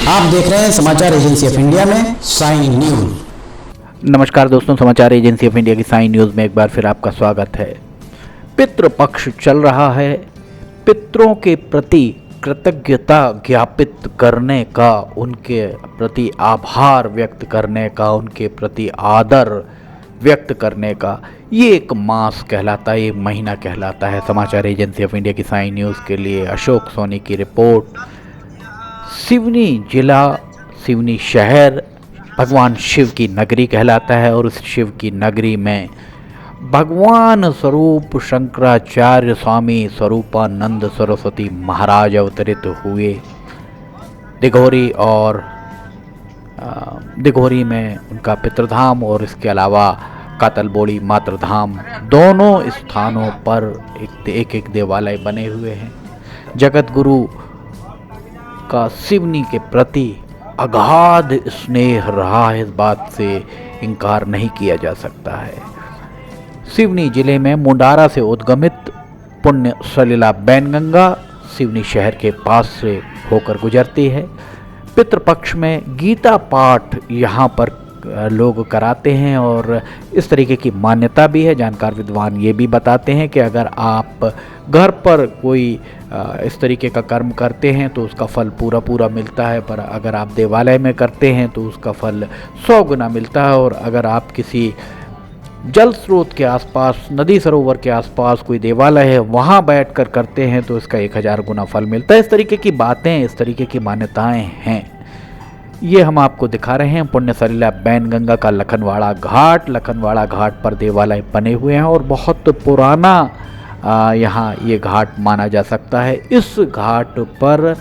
आप देख रहे हैं समाचार एजेंसी ऑफ इंडिया में साइन न्यूज। नमस्कार दोस्तों, समाचार एजेंसी ऑफ इंडिया की साइन न्यूज़ में एक बार फिर आपका स्वागत है। पितृपक्ष चल रहा है। पितरों के प्रति कृतज्ञता ज्ञापित करने का, उनके प्रति आभार व्यक्त करने का, उनके प्रति आदर व्यक्त करने का ये एक मास कहलाता है, ये महीना कहलाता है। समाचार एजेंसी ऑफ इंडिया की साइन न्यूज़ के लिए अशोक सोनी की रिपोर्ट। सिवनी जिला, सिवनी शहर भगवान शिव की नगरी कहलाता है और उस शिव की नगरी में भगवान स्वरूप शंकराचार्य स्वामी स्वरूपानंद सरस्वती महाराज अवतरित हुए। दिघोरी और दिघोरी में उनका पितृधाम और इसके अलावा कातलबोड़ी मातृधाम, दोनों स्थानों पर एक देवालय बने हुए हैं। जगत गुरु का सिवनी के प्रति अगाध स्नेह रहा है, इस बात से इनकार नहीं किया जा सकता है। सिवनी जिले में मुंडारा से उद्गमित पुण्य सलिला बैनगंगा सिवनी शहर के पास से होकर गुजरती है। पितृपक्ष में गीता पाठ यहाँ पर लोग कराते हैं और इस तरीके की मान्यता भी है। जानकार विद्वान ये भी बताते हैं कि अगर आप घर पर कोई इस तरीके का कर्म करते हैं तो उसका फल पूरा मिलता है, पर अगर आप देवालय में करते हैं तो उसका फल 100 गुना मिलता है। और अगर आप किसी जल स्रोत के आसपास, नदी सरोवर के आसपास कोई देवालय है, वहाँ बैठकर करते हैं तो इसका 1000 गुना फल मिलता है। इस तरीके की बातें, इस तरीके की मान्यताएं हैं। ये हम आपको दिखा रहे हैं पुण्य सलिला बैनगंगा का लखनवाड़ा घाट। लखनवाड़ा घाट पर देवालय बने हुए हैं और बहुत पुराना यहाँ ये घाट माना जा सकता है। इस घाट पर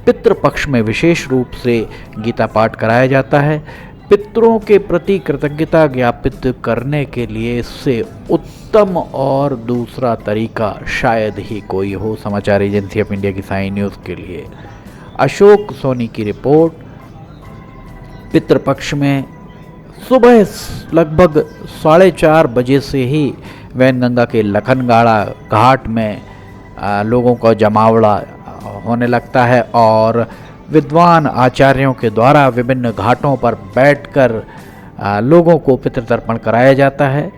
पितृपक्ष में विशेष रूप से गीता पाठ कराया जाता है। पितरों के प्रति कृतज्ञता ज्ञापित करने के लिए इससे उत्तम और दूसरा तरीका शायद ही कोई हो। समाचार एजेंसी ऑफ इंडिया की साइन न्यूज़ के लिए अशोक सोनी की रिपोर्ट। पितृपक्ष में सुबह लगभग 4:30 बजे से ही वैनगंगा के लखनगाड़ा घाट में लोगों का जमावड़ा होने लगता है और विद्वान आचार्यों के द्वारा विभिन्न घाटों पर बैठकर लोगों को पितृतर्पण कराया जाता है।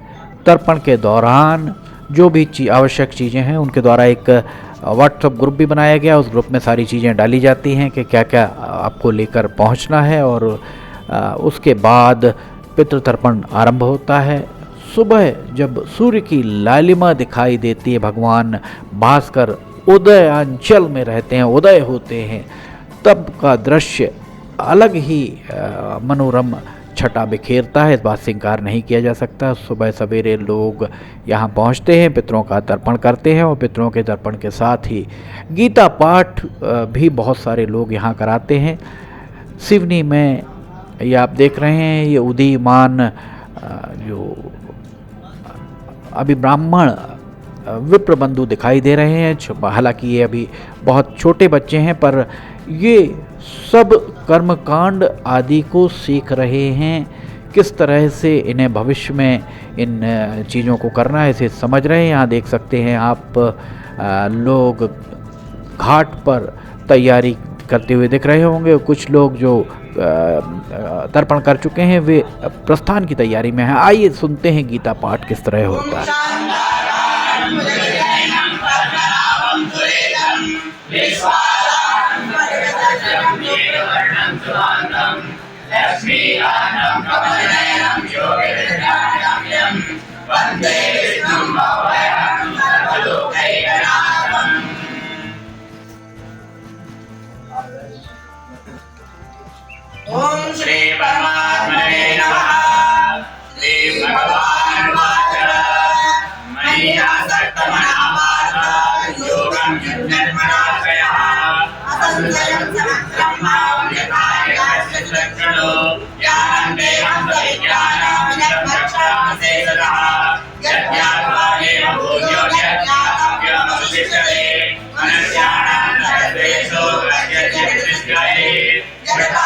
तर्पण के दौरान जो भी आवश्यक चीज़ें हैं उनके द्वारा एक व्हाट्सएप ग्रुप भी बनाया गया। उस ग्रुप में सारी चीज़ें डाली जाती हैं कि क्या क्या आपको लेकर पहुंचना है और उसके बाद पितृतर्पण आरंभ होता है। सुबह जब सूर्य की लालिमा दिखाई देती है, भगवान भास्कर उदयांचल में रहते हैं, उदय होते हैं, तब का दृश्य अलग ही मनोरम छटा बिखेरता है। इस बात से इनकार नहीं किया जा सकता। सुबह सवेरे लोग यहाँ पहुँचते हैं, पितरों का तर्पण करते हैं और पितरों के तर्पण के साथ ही गीता पाठ भी बहुत सारे लोग यहाँ कराते हैं। सिवनी में ये आप देख रहे हैं, ये उदीयमान जो अभी ब्राह्मण विप्र बंधु दिखाई दे रहे हैं। हालांकि ये अभी बहुत छोटे बच्चे हैं, पर ये सब कर्मकांड आदि को सीख रहे हैं। किस तरह से इन्हें भविष्य में इन चीज़ों को करना है इसे समझ रहे हैं। यहाँ देख सकते हैं आप लोग घाट पर तैयारी करते हुए दिख रहे होंगे। कुछ लोग जो तर्पण कर चुके हैं वे प्रस्थान की तैयारी में हैं। आइए सुनते हैं गीता पाठ किस तरह होता है। ओम श्री परमात्मने नमः। श्री भगवान वाच मय्या सक्तमनापात्र योगं युज्ञन्मनाशयः असंशयं समक्रमः यथायस्य लक्षणो ज्ञानं देहं विज्ञानं निर्भक्षामसेदः यज्ञात्मानेन भूयो यज्ञातव्यमवशिष्यते मनुष्याणां सर्वेषु प्रत्यक्षविष्टये यथा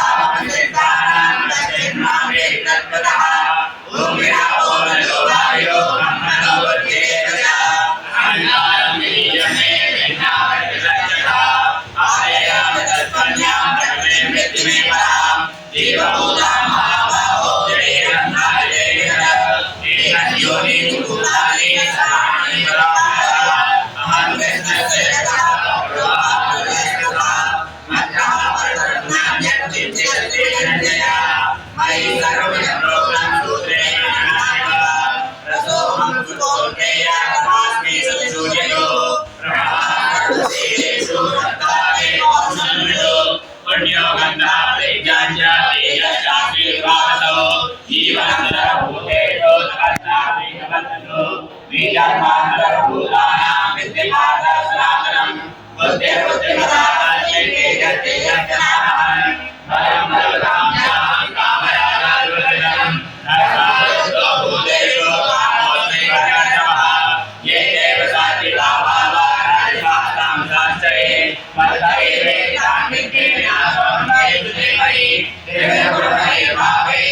जन्मान्तरभूतानां विद्यमानस्नातनं बुद्धिर्बुद्धिमताश्चैते यत्ते यत्तनाः भयं भवतां यां कामयागारुलजनं नरकासुतो भूतेषु कामोऽस्मि वर्गजमः ये देव सात्विका भावाराधिवासां शास्त्रे मत्तैवेतां विज्ञेयासं वेददेवै देवगुरुमैर्भावे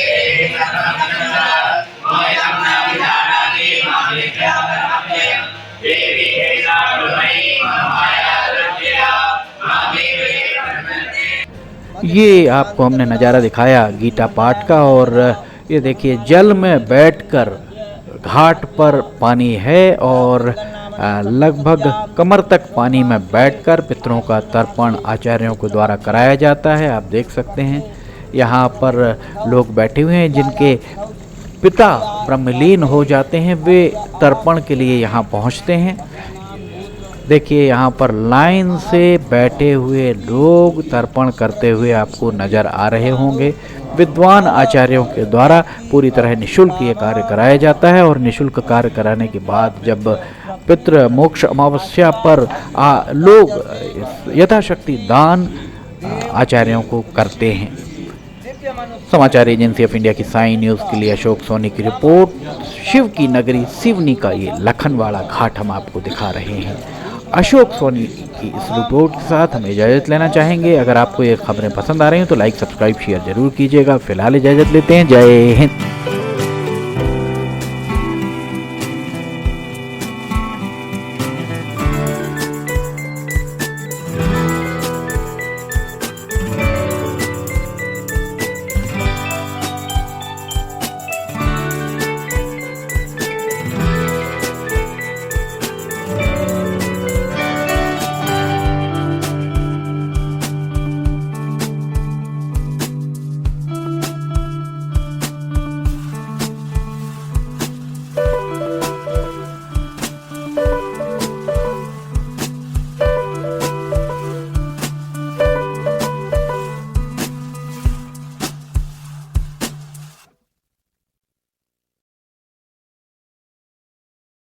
मोयं न विजानाति मामित्यापरमव्ययम् देवी हे सागुरुमयी माया दुर्जया मामेवे ये आपको हमने नज़ारा दिखाया गीता पाठ का। और ये देखिए जल में बैठकर घाट पर पानी है और लगभग कमर तक पानी में बैठकर पितरों का तर्पण आचार्यों के द्वारा कराया जाता है। आप देख सकते हैं यहाँ पर लोग बैठे हुए हैं जिनके पिता ब्रह्मलीन हो जाते हैं, वे तर्पण के लिए यहाँ पहुँचते हैं। देखिए यहाँ पर लाइन से बैठे हुए लोग तर्पण करते हुए आपको नज़र आ रहे होंगे। विद्वान आचार्यों के द्वारा पूरी तरह निःशुल्क ये कार्य कराया जाता है और निःशुल्क कार्य कराने के बाद जब पितृ मोक्ष अमावस्या पर लोग यथाशक्ति दान आचार्यों को करते हैं। समाचार एजेंसी ऑफ इंडिया की साई न्यूज़ के लिए अशोक सोनी की रिपोर्ट। शिव की नगरी सिवनी का ये लखनवाड़ा घाट हम आपको दिखा रहे हैं। अशोक सोनी की इस रिपोर्ट के साथ हम इजाज़त लेना चाहेंगे। अगर आपको ये खबरें पसंद आ रही हैं तो लाइक सब्सक्राइब शेयर जरूर कीजिएगा। फिलहाल इजाज़त लेते हैं। जय हिंद।